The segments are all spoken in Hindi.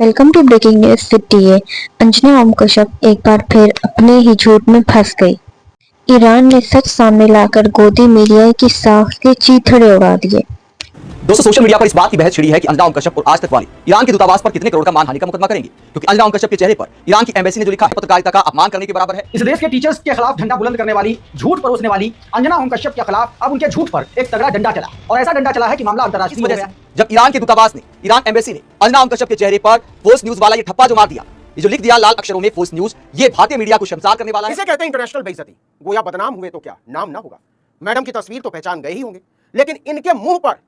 Welcome to breaking news city. Anjana Om Kashyap एक बार फिर अपने ही झूठ में फंस गई। ईरान ने सच सामने लाकर गोदी मीडिया की साख के चीथड़े उड़ा दिए। दोस्तों, सोशल मीडिया पर इस बात की बहस छिड़ी है कि अंजना ओम कश्यप और आज तक वाली ईरान के दूतावास पर कितने करोड़ का मानहानि का मुकदमा करेंगी, क्योंकि अंजना ओम कश्यप के चेहरे पर ईरान की एम्बेसी ने जो लिखा है पत्रकारिता का अपमान करने के बराबर है। इस देश के टीचर्स के खिलाफ झंडा बुलंद करने वाली, झूठ परोसने वाली अंजना ओम कश्यप के खिलाफ अब उनके झूठ पर एक तगड़ा डंडा चला, और ऐसा डंडा चला है कि मामला अंतर्राष्ट्रीय हो गया। जब ईरान के दूतावास ने, ईरान एम्बेसी ने अंजना ओम कश्यप के चेहरे पर फोर्स न्यूज वाला ये ठप्पा जो मार दिया, ये जो लिख दिया लाल अक्षरों में फोर्स न्यूज, ये भारतीय मीडिया को शर्मसार करने वाला है। इसे कहते हैं इंटरनेशनल बेइज्जती। गोया बदनाम हुए तो क्या नाम ना होगा। मैडम की तस्वीर तो पहचान गए ही होंगे, लेकिन इनके मुंह पर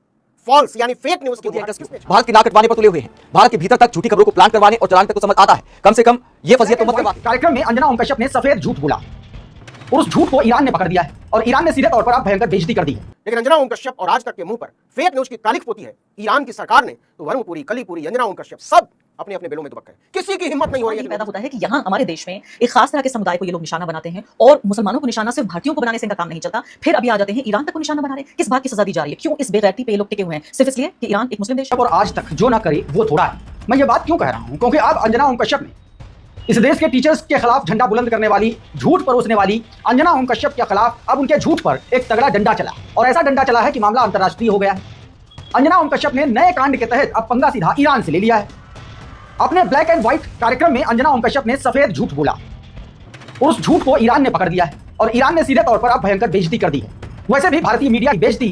फॉल्स यानी फेक न्यूज की भारत की नाक कटवाने पर तुले हुए हैं। भारत के भीतर तक झूठी खबरों को प्लान करवाने और चलाने तक तो समझ आता है, कम से कम ये फजीयत तो मत करवा। कार्यक्रम में अंजना ओम कश्यप ने सफेद झूठ बोला और उस झूठ को ईरान ने पकड़ दिया है, और ईरान ने सीधे तौर पर अब भयंकर बेइज्जती कर दी है। लेकिन अंजना ओम कश्यप और आज तक के मुंह पर फेक न्यूज की कालिख पोती है ईरान की सरकार ने, तो वर्मपुरी, कलीपुरी, अंजना ओम कश्यप सब अपने अपने बिलों में दुबक गए। किसी की हिम्मत नहीं हो रही है। पैदा होता है कि यहाँ हमारे देश में एक खास तरह के समुदाय को ये लोग निशाना बनाते हैं, और मुसलमानों को निशाना सिर्फ भारतीयों को बनाने से इनका काम नहीं चलता, फिर अभी आ जाते हैं ईरान तक को निशाना बना रहे हैं। किस बात की सजा दी जा रही है? क्यों इस बेगैरती पे ये लोग टिके हुए हैं? सिर्फ इसलिए कि ईरान एक मुस्लिम देश है। और आज तक जो ना करे वो थोड़ा है। मैं ये बात क्यों कह रहा हूं? क्योंकि अब अंजना ओम कश्यप ने इस देश के टीचर्स के खिलाफ झंडा बुलंद करने वाली, झूठ परोसने वाली अंजना ओम कश्यप के खिलाफ अब उनके झूठ पर एक तगड़ा डंडा चला, और ऐसा डंडा चला है कि मामला अंतर्राष्ट्रीय हो गया है। अंजना ओम कश्यप ने नए कांड के तहत अब पंगा सीधा ईरान से ले लिया है। अपने ब्लैक एंड व्हाइट कार्यक्रम में अंजना ओम कश्यप ने सफेद झूठ बोला और उस झूठ को ईरान ने पकड़ दिया है, और ईरान ने सीधे तौर पर अब भयंकर बेइज्जती कर दी है। वैसे भी भारतीय मीडिया की बेइज्जती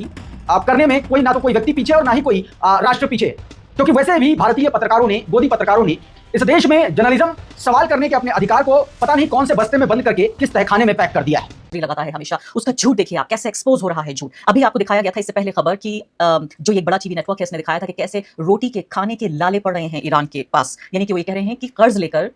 करने में कोई ना तो कोई व्यक्ति पीछे और ना ही कोई राष्ट्र पीछे, क्योंकि वैसे भी भारतीय पत्रकारों ने, गोदी पत्रकारों ने इस देश में जर्नलिज्म सवाल करने के अपने अधिकार को पता नहीं कौन से बस्ते में बंद करके किस तहखाने में पैक कर दिया है। लगाता है हमेशा उसका झूठ। देखिए आप कैसे एक्सपोज हो रहा है झूठ। अभी आपको दिखाया गया था इससे पहले खबर कि जो एक बड़ा टीवी नेटवर्क है इसने दिखाया था कि कैसे रोटी के खाने के लाले पड़ रहे हैं ईरान के पास, यानी कि वो ये कह रहे हैं कि कर्ज लेकर,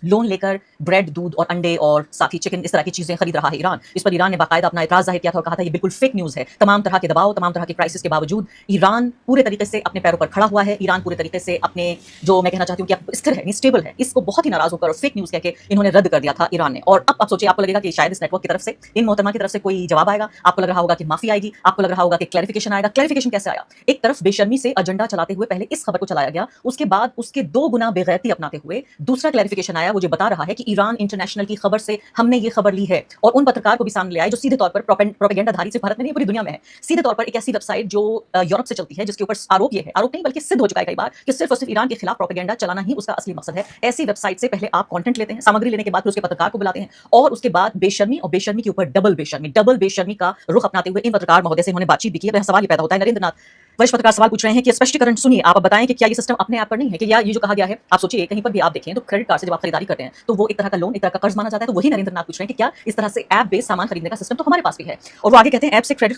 लोन लेकर ब्रेड, दूध और अंडे और साथ ही चिकन, इस तरह की चीजें खरीद रहा है ईरान। इस पर ईरान ने बाकायदा अपना एतराज जाहिर किया था और कहा था ये बिल्कुल फेक न्यूज है। तमाम तरह के दबाव, तमाम तरह के क्राइसिस के बावजूद ईरान पूरे तरीके से अपने पैरों पर खड़ा हुआ है। ईरान पूरे तरीके से अपने, जो मैं कहना चाहती हूँ कि स्थिर है, स्टेबल है। इसको बहुत ही नाराज होकर फेक न्यूज कहकर इन्होंने रद्द कर दिया था ईरान ने। और अब आप सोचिए, आपको लगेगा कि शायद इस नेटवर्क की तरफ से, इन मोहतरमा की तरफ से कोई जवाब आएगा। आपको लग रहा होगा कि माफी आएगी, आपको लग रहा होगा कि क्लैरिफिकेशन आएगा। क्लैरिफिकेशन कैसे आया? एक तरफ बेशर्मी से एजेंडा चलाते हुए पहले इस खबर को चलाया गया, उसके बाद उसके 2 गुना बेगैरती अपनाते हुए दूसरा क्लैरिफिकेशन आया, वो जो बता रहा है कि ईरान इंटरनेशनल की खबर से हमने ये खबर ली है। और उन पत्रकार को भी सामने ले आए जो सीधे तौर पर प्रोपेगेंडाधारी से भारत में नहीं पूरी दुनिया में है। सीधे तौर पर एक ऐसी वेबसाइट जो यूरोप से चलती है, जिसके ऊपर आरोप ये है, आरोप नहीं बल्कि सिद्ध हो चुका है कई बार, कि सिर्फ और सिर्फ ईरान के खिलाफ प्रोपेगेंडा चलाना ही उसका असली मकसद है। ऐसी वेबसाइट से पहले आप कंटेंट लेते हैं, सामग्री लेने के बाद फिर उसके पत्रकार को बुलाते हैं, और उसके बाद बेशर्मी और बेशर्मी के ऊपर डबल बेशर्मी का रुख अपनाते हुए इन पत्रकार महोदय से इन्होंने बातचीत भी की। तो सवाल ये पैदा होता है, नरेंद्र नाथ वरिष्ठ पत्रकार सवाल पूछ रहे हैं कि स्पष्टीकरण सुनिए, आप बताएं कि क्या ये सिस्टम अपने आप पर नहीं है, कि या ये जो कहा गया है, आप सोचिए कहीं पर भी आप देखें तो क्रेडिट कार्ड से जब आप खरीदारी करते हैं तो वो एक तरह का लोन, एक तरह का कर्ज माना जाता है। तो वही नरेंद्र नाथ पूछ रहे हैं कि क्या इस तरह से ऐप बेस्ड सामान खरीदने का सिस्टम तो हमारे पास भी है। और वो आगे कहते हैं ऐप से क्रेडिट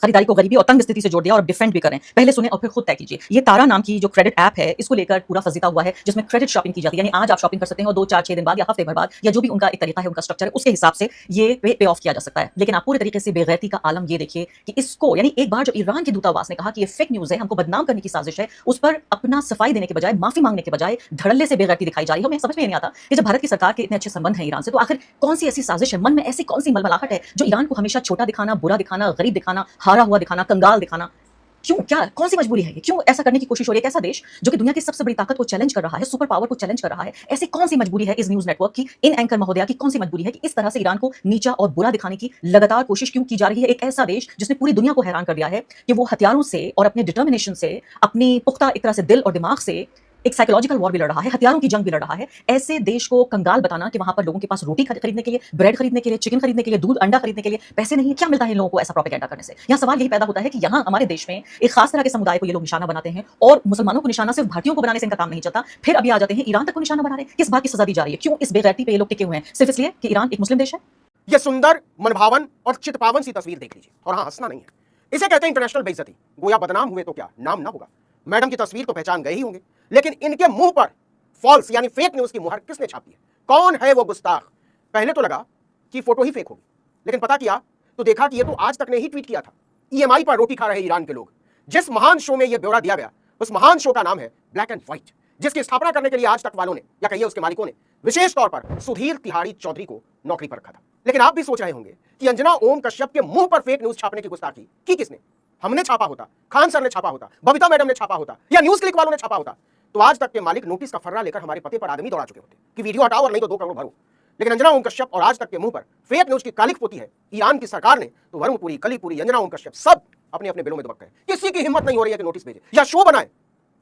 खरीदारी को गरीबी और तंग स्थिति से जोड़ दिया और डिफेंड भी करें। पहले सुने और फिर खुद तय कीजिए। ये तारा नाम की जो क्रेडिट ऐप है, इसको लेकर पूरा फजीता हुआ है, जिसमें क्रेडिट शॉपिंग की जाती है। यानी आज आप शॉपिंग कर सकते हैं और 2, 4, 6 दिन बाद या हफ्ते भर बाद, या जो भी उनका एक तरीका है, उनका स्ट्रक्चर है, उसके हिसाब से ये पे ऑफ किया जा सकता है। लेकिन आप पूरे तरीके से बेगैरती का आलम ये देखिए कि इसको, यानी एक बार जब ईरान के दूतावास ने कहा कि ये फेक न्यूज है, हमको बदनाम करने की साजिश है, उस पर अपना सफाई देने के बजाय, माफी मांगने के बजाय धड़ल्ले से बेगैरती दिखाई जा रही है। हमें समझ में नहीं आता कि जब भारत की सरकार के इतने अच्छे संबंध हैं ईरान से, तो आखिर कौन सी ऐसी साजिश है, मन में ऐसी कौन सी मलमलाहट है जो ईरान को हमेशा छोटा दिखाना, बुरा दिखाना, गरीब दिखाना, हारा हुआ दिखाना, कंगाल दिखाना? क्यों? क्या कौन सी मजबूरी है ये? क्यों ऐसा करने की कोशिश हो रही है? एक ऐसा देश जो कि दुनिया की सबसे बड़ी ताकत को चैलेंज कर रहा है, सुपर पावर को चैलेंज कर रहा है, ऐसी कौन सी मजबूरी है इस न्यूज नेटवर्क की, इन एंकर महोदया की कौन सी मजबूरी है कि इस तरह से ईरान को नीचा और बुरा दिखाने की लगातार कोशिश क्यों की जा रही है? एक ऐसा देश जिसने पूरी दुनिया को हैरान कर दिया है कि वो हथियारों से और अपने डिटर्मिनेशन से, अपनी पुख्ता एक तरह से दिल और दिमाग से एक साइकोलॉजिकल वॉर भी लड़ रहा है, हथियारों की जंग भी लड़ रहा है। ऐसे देश को कंगाल बताना कि वहां पर लोगों के पास रोटी खरीदने के लिए, ब्रेड खरीदने के लिए, चिकन खरीदने के लिए, दूध अंडा खरीदने के लिए पैसे नहीं है, क्या मिलता है इन लोगों को ऐसा प्रोपेगेंडा करने से? यहाँ सवाल यही पैदा होता है कि यहाँ हमारे देश में एक खास तरह के समुदाय को ये लोग निशाना बनाते हैं, और मुसलमानों को निशाना सिर्फ भारतीयों को बनाने से इनका काम नहीं चलता, फिर अभी आ जाते हैं ईरान तक को निशाना बना रहे हैं। किस बात की सजा दी जा रही है? क्यों इस बेगैरती पे ये लोग टिके हुए हैं? सिर्फ इसलिए कि ईरान एक मुस्लिम देश है। यह सुंदर, मनभावन और चितपावन सी तस्वीर देख लीजिए, और हाँ, हंसना नहीं है। इसे कहते हैं इंटरनेशनल बेइज्जती। गोया बदनाम हुए तो क्या नाम ना होगा। मैडम की तस्वीर तो पहचान गए ही होंगे, लेकिन इनके मुंह पर फॉल्स यानी फेक न्यूज की मुहर किसने छापी है? कौन है वो गुस्ताख? पहले तो लगा कि फोटो ही फेक होगी, लेकिन पता किया तो देखा कि ये तो आज तक ने ही ट्वीट किया था। ईएमआई पर रोटी खा रहे ईरान के लोग। जिस महान शो में यह ब्यौरा दिया गया, उस महान शो का नाम है ब्लैक एंड व्हाइट, जिसकी स्थापना करने के लिए आज तक वालों ने, या कहिए उसके मालिकों ने, विशेष तौर पर सुधीर तिहाड़ी चौधरी को नौकरी पर रखा था। लेकिन आप भी सोच रहे होंगे कि अंजना ओम कश्यप के मुंह पर फेक न्यूज छापने की गुस्ताखी की किसने? हमने छापा होता, खान सर ने छापा होता, बबीता मैडम ने छापा होता, या न्यूज क्लिक वालों ने छापा होता, तो आज तक के मालिक नोटिस का फर्रा लेकर हमारे पते पर आदमी दौड़ा चुके होते कि वीडियो हटाओ और नहीं तो 2 करोड़ भरो। लेकिन अंजना ओम कश्यप और आज तक के मुंह पर फेक न्यूज की कालिख पोती है ईरान की सरकार ने, तो वरुणपुरी, कलीपुरी, अंजना ओम कश्यप सब अपने अपने बिलों में दुबक गए। किसी की हिम्मत नहीं हो रही है कि नोटिस भेजे या शो बनाए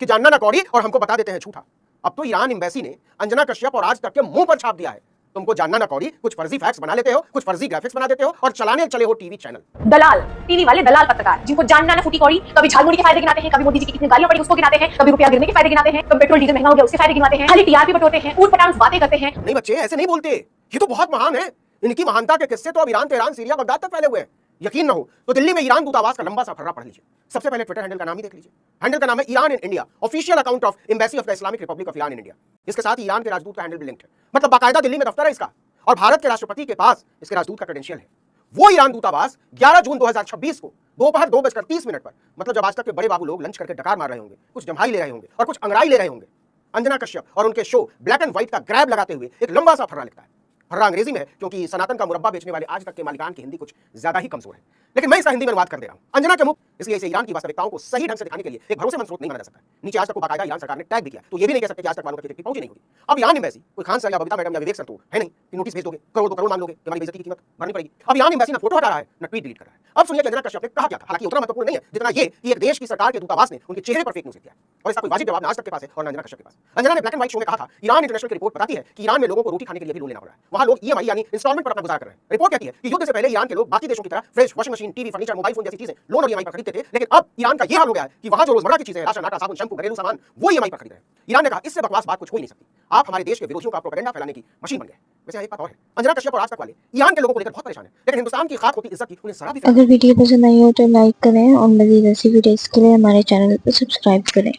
कि जानना ना कौड़ी और हमको बता देते हैं झूठा। अब तो ईरान एम्बेसी ने अंजना कश्यप और आज तक के मुंह पर छाप दिया है, तुमको जानना ना कौड़ी, कुछ फर्जी फैक्ट्स बना लेते हो, कुछ फर्जी ग्राफिक्स बना देते हो और चलाने चले हो टीवी चैनल। दलाल, टीवी वाले दलाल पत्रकार जिनको जानना ना फूटी कौड़ी, कभी झालमुड़ी के फायदे गिनाते हैं, कभी मोदी जी की कितनी गालियां पड़ी उसको गिनाते हैं, कभी रुपया गिरने के फायदे गिनाते हैं, कभी पेट्रोल डीजल महंगा हो गया उसके फायदे गिनाते हैं, खाली टीआरपी बटोरते हैं, ऊट पटांग बातें करते हैं। नहीं बच्चे, ऐसे नहीं बोलते, ये तो बहुत महान है। इनकी महानता के किस्से तो अब ईरान, तेहरान, सीरिया, बगदाद तक फैले हुए हैं। यकीन न हो तो दिल्ली में ईरान दूतावास का लंबा सा फर्रा पढ़ लीजिए। सबसे पहले ट्विटर हैंडल का नाम ही देख लीजिए। हैंडल का नाम है Iran in India, official account of embassy of the Islamic Republic of Iran in India. इसके साथ ईरान के राजदूत का हैंडल भी लिंक्ड है, मतलब बाकायदा दिल्ली में दफ्तर है इसका और भारत के राष्ट्रपति के पास इसके राजदूत का क्रेडेंशियल है। वो ईरान दूतावास 11 जून 2026 को दोपहर 2:30 पर, मतलब जब आज तक के बड़े बाबू लोग लंच करके डकार मार रहे होंगे, कुछ जम्हाई ले रहे होंगे और कुछ अंगड़ाई ले रहे होंगे, अंजना कश्यप और उनके शो ब्लैक एंड व्हाइट का ग्रैब लगाते हुए एक लंबा सा फर्रा लिखता है। फर्रा अंग्रेजी में है क्योंकि सनातन का मुरब्बा बेचने वाले आज तक के मालिकान की हिंदी कुछ ज्यादा ही कमजोर है, लेकिन मैं इसका हिंदी में अनुवाद कर दे रहा हूं अंजना के मुख, इसलिए इसे ईरान की वास्तविकताओं को सही ढंग से दिखाने के लिए एक भरोसेमंद स्रोत नहीं माना जा सकता। नीचे आज तक को बाकायदा ईरान सरकार ने टैग भी किया, तो ये भी नहीं कह सकते कि आज तक वालों तक पहुंची नहीं होगी। अब ईरान एम्बेसी कोई खान सर या बबीता मैडम या विवेक सर तो है नहीं कि नोटिस भेज दोगे, करोड़ 2 करोड़ मांग लोगे, हमारी बेइज्जती की कीमत भरनी पड़ेगी। अब ईरान एम्बेसी ना फोटो हटा रहा है ना ट्वीट डिलीट कर रहा है। अब सुनिए कि अंजना कश्यप ने कहा क्या था, हालांकि उतना महत्वपूर्ण नहीं है जितना ये कि एक देश की सरकार के दूतावास ने उनके चेहरे पर फेक न्यूज किया और इसका कोई वाजिब जवाब ना आज तक के पास है और ना अंजना कश्यप के पास। अंजना ने ब्लैक एंड व्हाइट शो में कहा था, ईरान इंटरनेशनल की रिपोर्ट बताती है कि ईरान में लोगों को रोटी खाने के लिए भी लोन लेना पड़ रहा है, वहां लोग ईएमआई यानी इंस्टॉलमेंट पर अपना गुजारा कर रहे हैं। रिपोर्ट कहती है कि युद्ध से पहले ईरान के लोग बाकी देशों की तरह fridge, washing machine, TV, furniture, mobile phone जैसी चीजें लोन और ईएमआई पर खरीदते थे, लेकिन अब ईरान का ये हाल हो गया है कि वहां जो रोजमर्रा की चीजें, राशन, आटा, साबुन, शैम्पू, घरेलू सामान, वो ईएमआई पर खरीद रहे हैं। ईरान ने कहा इससे बकवास बात कुछ हो ही नहीं सकती, आप हमारे देश के विरोधियों का प्रोपेगेंडा फैलाने की मशीन बन गए। वैसे एक बात और है, अंजना कश्यप और आज तक वाले ईरान के लोगों को लेकर बहुत परेशान है, लेकिन हिंदुस्तान की खाक होती इज्जत की उन्हें जरा भी अगर वीडियो पसंद आई हो तो लाइक करें और मज़ीद ऐसी वीडियोस के लिए हमारे चैनल को सब्सक्राइब करें।